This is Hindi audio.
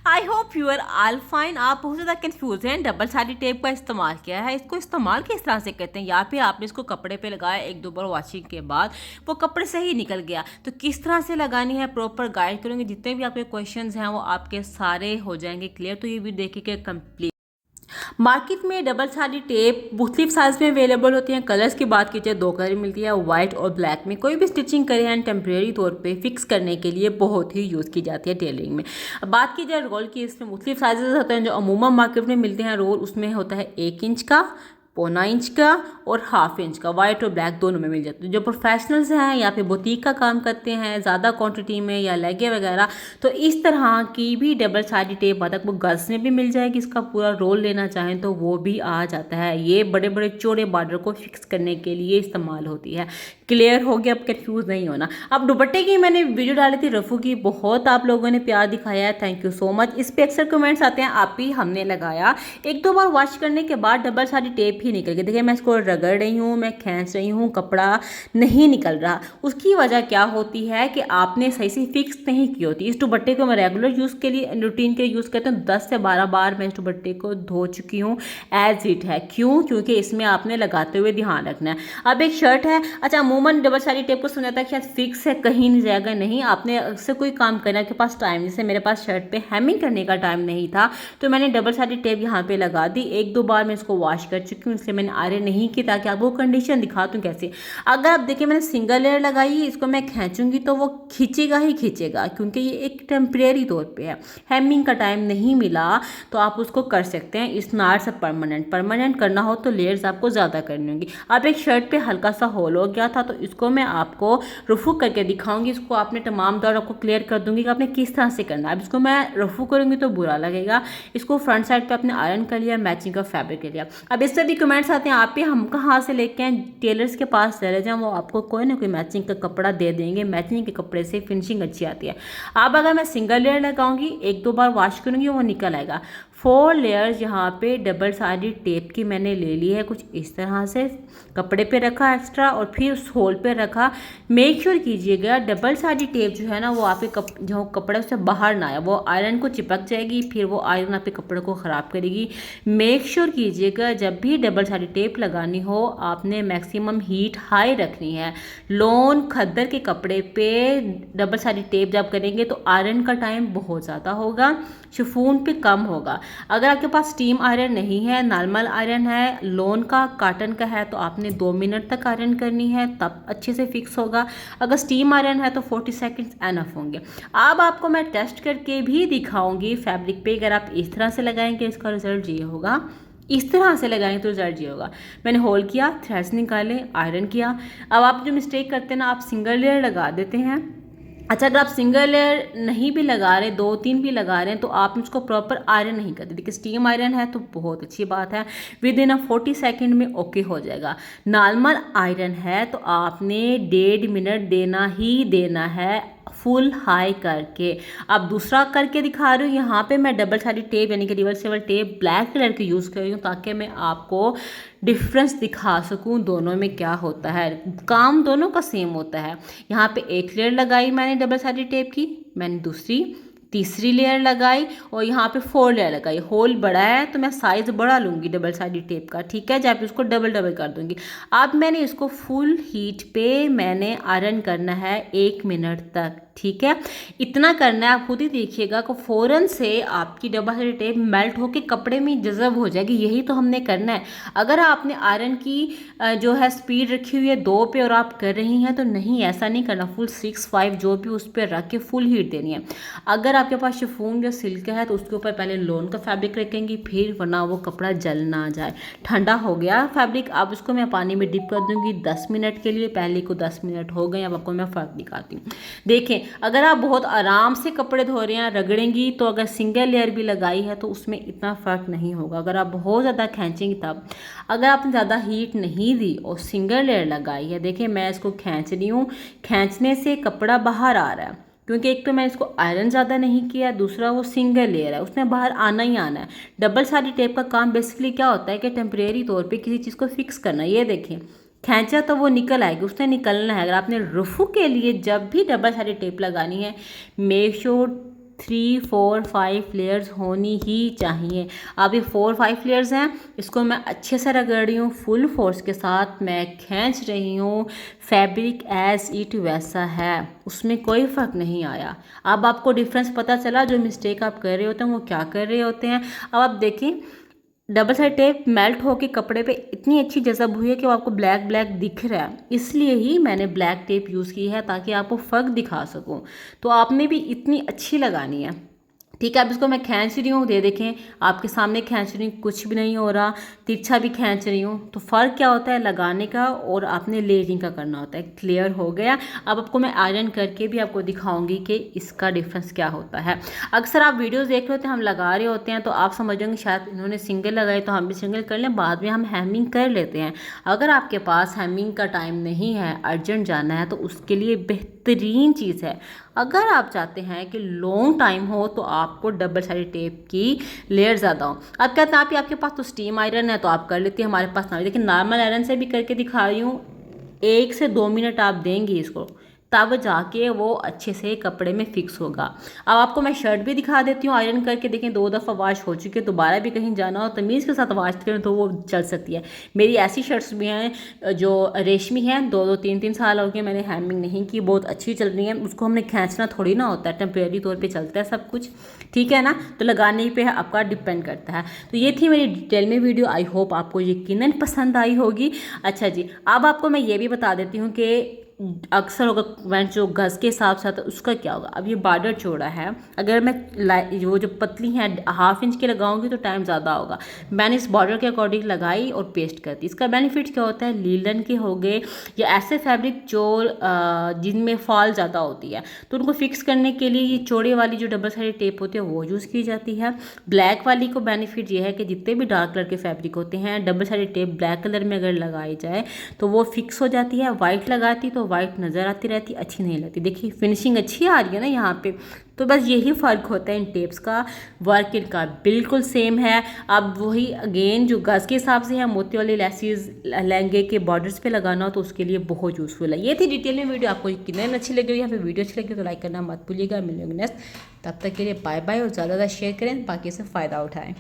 I hope you are all fine. आप बहुत ज़्यादा कन्फ्यूज हैं डबल साइडेड टेप का इस्तेमाल किया है, इसको इस्तेमाल किस तरह से करते हैं, या फिर आपने इसको कपड़े पे लगाया, एक दो बार वॉशिंग के बाद वो कपड़े से ही निकल गया, तो किस तरह से लगानी है प्रॉपर गाइड करूँगी। जितने भी आपके क्वेश्चंस हैं वो आपके सारे हो जाएंगे क्लियर। तो ये वीडियो देखिए कंप्लीट। मार्केट में डबल साइडेड टेप मुख्तलिफ साइज में अवेलेबल होती हैं। कलर्स की बात कीजिए, दो कलर मिलती है, वाइट और ब्लैक में। कोई भी स्टिचिंग करें एंड टेम्प्रेरी तौर पे फिक्स करने के लिए बहुत ही यूज़ की जाती है टेलरिंग में। अब बात की जाए रोल की, इसमें मुख्तलिफ साइजेस होते हैं जो अमूमन मार्केट में मिलते हैं। रोल उसमें होता है 1 इंच का, 1.25 इंच का और 1/2 इंच का। वाइट और ब्लैक दोनों में मिल जाते हैं। जो प्रोफेशनल्स हैं या फिर बुटीक का काम करते हैं ज़्यादा क्वांटिटी में या लहंगे वगैरह, तो इस तरह की भी डबल साइडेड टेप आता है। वो गज में भी मिल जाएगी, इसका पूरा रोल लेना चाहें तो वो भी आ जाता है। ये बड़े बड़े चौड़े बॉर्डर को फिक्स करने के लिए इस्तेमाल होती है। क्लियर हो गया, अब कंफ्यूज नहीं होना। अब दुपट्टे की मैंने वीडियो डाली थी रफू की, बहुत आप लोगों ने प्यार दिखाया है, थैंक यू सो मच। इस पे अक्सर कमेंट्स आते हैं आप ही हमने लगाया, एक दो बार वॉश करने के बाद डबल साइडेड टेप ही निकल गई। देखिए मैं इसको रगड़ रही हूँ, मैं खींच रही हूँ, कपड़ा नहीं निकल रहा। उसकी वजह क्या होती है कि आपने सही से फिक्स नहीं की होती। इस दुपट्टे को मैं रेगुलर यूज़ के लिए, रूटीन के लिए यूज़ करती हूँ। 10 से 12 बार मैं इस दुपट्टे को धो चुकी हूँ एज इट है। क्यों? क्योंकि इसमें आपने लगाते हुए ध्यान रखना है। अब एक शर्ट है, अच्छा अमूमन डबल साइडेड टेप को समझा था कि शायद फिक्स है, कहीं नहीं जाएगा। नहीं, आपने अक्सर कोई काम करना के पास टाइम, जैसे मेरे पास शर्ट पे हेमिंग करने का टाइम नहीं था, तो मैंने डबल साइडेड टेप यहाँ पे लगा दी। एक दो बार मैं इसको वॉश कर चुकी हूँ, इसलिए मैंने आयरन नहीं की, ताकि आपको कंडीशन दिखाती हूँ कैसे। अगर आप देखिए मैंने सिंगल लेयर लगाई है, इसको मैं खींचूंगी तो वो खींचेगा ही खींचेगा, क्योंकि ये एक टेम्परेरी तौर पे है। हेमिंग का टाइम नहीं मिला तो आप उसको कर सकते हैं। इस नार से परमानेंट करना हो तो लेयर्स आपको ज़्यादा करनी होंगी। अब एक शर्ट पे हल्का सा होल हो गया था, तो इसको मैं आपको रफू करके दिखाऊंगी। इसको आपने तमाम दौर आपको क्लियर कर दूंगी कि आपने किस तरह से करना है। अब इसको मैं रफू करूंगी तो बुरा लगेगा। इसको फ्रंट साइड पे आपने आयरन कर लिया, मैचिंग का फैब्रिक ले लिया। अब इससे भी कमेंट्स आते हैं आप ही हम कहाँ से लेके आए, टेलर्स के पास चले जाएं, वो आपको कोई ना कोई मैचिंग का कपड़ा दे देंगे। मैचिंग के कपड़े से फिनिशिंग अच्छी आती है। अब अगर मैं सिंगल लेयर लगाऊंगी, एक दो बार वॉश करूंगी, वो निकल आएगा। 4 लेयर्स यहाँ पे डबल साइडेड टेप की मैंने ले ली है, कुछ इस तरह से कपड़े पे रखा एक्स्ट्रा और फिर उस होल पे रखा। मेक श्योर कीजिएगा डबल साइडेड टेप जो है ना, वो आपके जो कपड़े से बाहर ना आए, वो आयरन को चिपक जाएगी, फिर वो आयरन आपके कपड़े को ख़राब करेगी। मेक श्योर कीजिएगा जब भी डबल साइडेड टेप लगानी हो, आपने मैक्सिमम हीट हाई रखनी है। लॉन खद्दर के कपड़े पे डबल साइडेड टेप जब करेंगे तो आयरन का टाइम बहुत ज़्यादा होगा, शिफॉन पे कम होगा। अगर आपके पास स्टीम आयरन नहीं है, नॉर्मल आयरन है, लॉन का कॉटन का है, तो आपने 2 मिनट तक आयरन करनी है, तब अच्छे से फिक्स होगा। अगर स्टीम आयरन है तो 40 सेकंड्स एनफ होंगे। अब आपको मैं टेस्ट करके भी दिखाऊंगी फैब्रिक पे। अगर आप इस तरह से लगाएंगे इसका रिजल्ट ये होगा, इस तरह से लगाएंगे तो रिजल्ट ये होगा। मैंने होल किया, थ्रेड्स निकाले, आयरन किया। अब आप जो मिस्टेक करते हैं ना, आप सिंगल लेयर लगा देते हैं। अच्छा, अगर आप सिंगल लेयर नहीं भी लगा रहे, 2-3 भी लगा रहे हैं, तो आप उसको प्रॉपर आयरन नहीं करते। देखिए स्टीम आयरन है तो बहुत अच्छी बात है, विद इन 40 सेकंड में ओके हो जाएगा। नॉर्मल आयरन है तो आपने 1.5 मिनट देना ही देना है, फुल हाई करके। अब दूसरा करके दिखा रही हूँ। यहाँ पे मैं डबल साइडेड टेप यानी कि रिवर्सेबल टेप ब्लैक कलर की यूज़ कर रही हूँ, ताकि मैं आपको डिफरेंस दिखा सकूँ दोनों में क्या होता है। काम दोनों का सेम होता है। यहाँ पे एक लेयर लगाई मैंने डबल साइडेड टेप की, मैंने दूसरी तीसरी लेयर लगाई और यहाँ पे 4 लेयर लगाई। होल बड़ा है तो मैं साइज़ बड़ा लूँगी डबल साइडेड टेप का, ठीक है, जब उसको डबल डबल कर दूँगी। अब मैंने इसको फुल हीट पे मैंने आयरन करना है 1 मिनट तक, ठीक है। इतना करना है, आप खुद ही देखिएगा कि फ़ौरन से आपकी डबल साइडेड टेप मेल्ट होकर कपड़े में जज़ब हो जाएगी। यही तो हमने करना है। अगर आपने आयरन की जो है स्पीड रखी हुई है 2 पे और आप कर रही हैं, तो नहीं, ऐसा नहीं करना। फुल 6-5 जो भी उस पर रख के फुल हीट देनी है। अगर आपके पास शिफॉन या सिल्क है तो उसके ऊपर पहले लॉन का फैब्रिक रखेंगी, फिर, वरना वो कपड़ा जल ना जाए। ठंडा हो गया फैब्रिक, अब उसको मैं पानी में डिप कर दूंगी 10 मिनट के लिए। पहले को 10 मिनट हो गए, अब आपको मैं फ़र्क दिखाती हूँ। देखें, अगर आप बहुत आराम से कपड़े धो रहे हैं, रगड़ेंगी, तो अगर सिंगल लेयर भी लगाई है तो उसमें इतना फ़र्क नहीं होगा। अगर आप बहुत ज़्यादा खींचेंगी तब। अगर आपने ज़्यादा हीट नहीं दी और सिंगल लेयर लगाई है, देखिए मैं इसको खींच रही हूँ, खींचने से कपड़ा बाहर आ रहा है, क्योंकि एक तो मैं इसको आयरन ज़्यादा नहीं किया, दूसरा वो सिंगल लेयर है, उसने बाहर आना ही आना है। डबल साइडेड टेप का काम बेसिकली क्या होता है कि टेम्परेरी तौर पे किसी चीज़ को फिक्स करना। ये देखें, खींचा तो वो निकल आएगी, उसने निकलना है। अगर आपने रफू के लिए जब भी डबल साइडेड टेप लगानी है, मेक श्योर 3, 4, 5 लेयर्स होनी ही चाहिए। अब ये 4, 5 लेयर्स हैं, इसको मैं अच्छे से रगड़ रही हूँ, फुल फोर्स के साथ मैं खींच रही हूँ। फैब्रिक एज इट वैसा है, उसमें कोई फ़र्क नहीं आया। अब आपको डिफरेंस पता चला, जो मिस्टेक आप कर रहे होते हैं वो क्या कर रहे होते हैं। अब आप देखें, डबल साइड टेप मेल्ट होके कपड़े पे इतनी अच्छी जज़ब हुई है कि वो आपको ब्लैक ब्लैक दिख रहा है, इसलिए ही मैंने ब्लैक टेप यूज़ की है ताकि आपको फ़र्क दिखा सकूं। तो आपने भी इतनी अच्छी लगानी है, ठीक है। अब इसको मैं खींच रही हूँ, दे देखें आपके सामने खींच रही हूँ, कुछ भी नहीं हो रहा, तिरछा भी खींच रही हूँ। तो फ़र्क क्या होता है लगाने का और आपने लेयरिंग का करना होता है। क्लियर हो गया। अब आपको मैं आयरन करके भी आपको दिखाऊंगी कि इसका डिफरेंस क्या होता है। अक्सर आप वीडियोस देख रहे होते हैं, हम लगा रहे होते हैं, तो आप समझोगे शायद इन्होंने सिंगल लगाई तो हम भी सिंगल कर लें, बाद में हम हेमिंग कर लेते हैं। अगर आपके पास हेमिंग का टाइम नहीं है, अर्जेंट जाना है, तो उसके लिए बेहतरीन चीज़ है। अगर आप चाहते हैं कि लॉन्ग टाइम हो तो आपको डबल साइड टेप की लेयर ज़्यादा हो। अब कहते हैं आपके पास तो स्टीम आयरन है तो आप कर लेते हैं, हमारे पास ना, लेकिन नॉर्मल आयरन से भी करके दिखा रही हूँ। 1 से 2 मिनट आप देंगी इसको, तब जाके वो अच्छे से कपड़े में फिक्स होगा। अब आपको मैं शर्ट भी दिखा देती हूँ आयरन करके, देखें 2 दफ़ा वॉश हो चुकी है, दोबारा भी कहीं जाना हो तमीज़ के साथ वॉश करें तो वो चल सकती है। मेरी ऐसी शर्ट्स भी हैं जो रेशमी हैं, 2-2, 3-3 साल हो गए मैंने हेमिंग नहीं की, बहुत अच्छी चल रही है। उसको हमने खींचना थोड़ी ना होता है, टेम्परेरी तौर पर चलता है सब कुछ, ठीक है ना। तो लगाने पे आपका डिपेंड करता है। तो ये थी मेरी डिटेल में वीडियो, आई होप आपको यकीनन पसंद आई होगी। अच्छा जी, अब आपको मैं ये भी बता देती हूँ कि अक्सर होगा कमेंट जो गज़ के हिसाब से आता है उसका क्या होगा। अब ये बॉर्डर चौड़ा है, अगर मैं वो जो पतली हैं 1/2 इंच की लगाऊंगी तो टाइम ज़्यादा होगा। मैंने इस बॉर्डर के अकॉर्डिंग लगाई और पेस्ट कर दी। इसका बेनिफिट क्या होता है, लीलन के हो गए या ऐसे फैब्रिक जो जिनमें फॉल ज़्यादा होती है, तो उनको फिक्स करने के लिए ये चौड़े वाली जो डबल साइड टेप होती है वो यूज़ की जाती है। ब्लैक वाली को बेनिफिट ये है कि जितने भी डार्क कलर के फैब्रिक होते हैं, double side tape black colour में अगर लगाई जाए तो वो फिक्स हो जाती है। वाइट लगाती तो वाइट नज़र आती रहती, अच्छी नहीं लगती। देखिए फिनिशिंग अच्छी आ रही है ना यहाँ पे। तो बस यही फ़र्क होता है इन टेप्स का, वर्क इनका बिल्कुल सेम है। अब वही अगेन जो गज़ के हिसाब से है, मोती वाली लेसिस लहंगे के बॉर्डर्स पे लगाना हो तो उसके लिए बहुत यूज़फुल है। ये थी डिटेल में वीडियो, आपको कितनी अच्छी लगी, यहाँ पे वीडियो अच्छी लगी तो लाइक करना मत भूलिएगा। मिलेंगे नेक्स्ट, तब तक के लिए बाय बाय, और ज़्यादा शेयर करें बाकी से फ़ायदा उठाएँ।